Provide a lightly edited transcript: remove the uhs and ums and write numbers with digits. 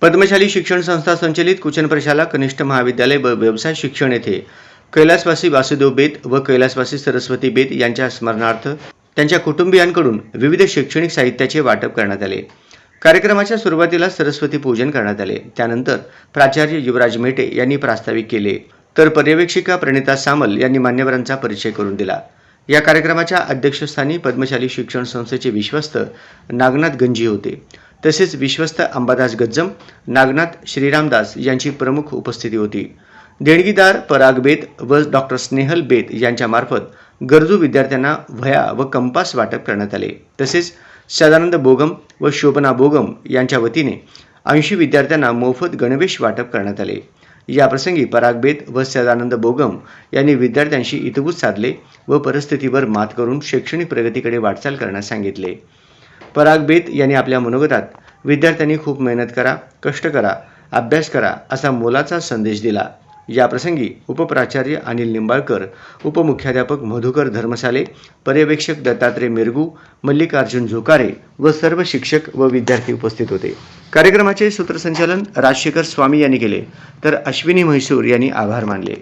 पद्मशाली शिक्षण संस्था संचलित कुचन प्रशाला कनिष्ठ महाविद्यालय व व्यवसाय शिक्षण येथे कैलासवासी वासुदेव बेत व कैलासवासी सरस्वती बेत यांच्या स्मरणार्थ त्यांच्या कुटुंबियांकडून विविध शैक्षणिक साहित्याचे वाटप करण्यात आले। कार्यक्रमाच्या सुरुवातीला सरस्वती पूजन करण्यात आले। त्यानंतर प्राचार्य युवराज मेटे यांनी प्रास्ताविक केले, तर पर्यवेक्षिका प्रणिता सामल यांनी मान्यवरांचा परिचय करून दिला। या कार्यक्रमाच्या अध्यक्षस्थानी पद्मशाली शिक्षण संस्थेचे विश्वस्त नागनाथ गंजी होते। तसेच विश्वस्त अंबादास गज्जम, नागनाथ श्रीरामदास यांची प्रमुख उपस्थिती होती। देणगीदार पराग बेत व डॉक्टर स्नेहल बेत यांच्या मार्फत गरजू विद्यार्थ्यांना वह्या व कंपास वाटप करण्यात आले। तसेच सदानंद बोगम व शोभना बोगम यांच्या वतीने 80 विद्यार्थ्यांना मोफत गणवेश वाटप करण्यात आले। या प्रसंगी पराग बेत व सदानंद बोगम यांनी विद्यार्थ्यांशी हितगुज साधले व परिस्थितीवर मात करून शैक्षणिक प्रगतीकडे वाटचाल करण्यास सांगितले। पराग बेत यांनी आपल्या मनोगतात विद्यार्थ्यांनी खूप मेहनत करा, कष्ट करा, अभ्यास करा असा मोलाचा संदेश दिला। या प्रसंगी उपप्राचार्य अनिल निंबाळकर, उपमुख्याध्यापक मधुकर धर्मसाले, पर्यवेक्षक दत्तात्रय मिरगू, मल्लिकार्जुन झोकारे व सर्व शिक्षक व विद्यार्थी उपस्थित होते। कार्यक्रमाचे सूत्रसंचालन राजशेखर स्वामी यांनी केले, तर अश्विनी म्हैसूर यांनी आभार मानले।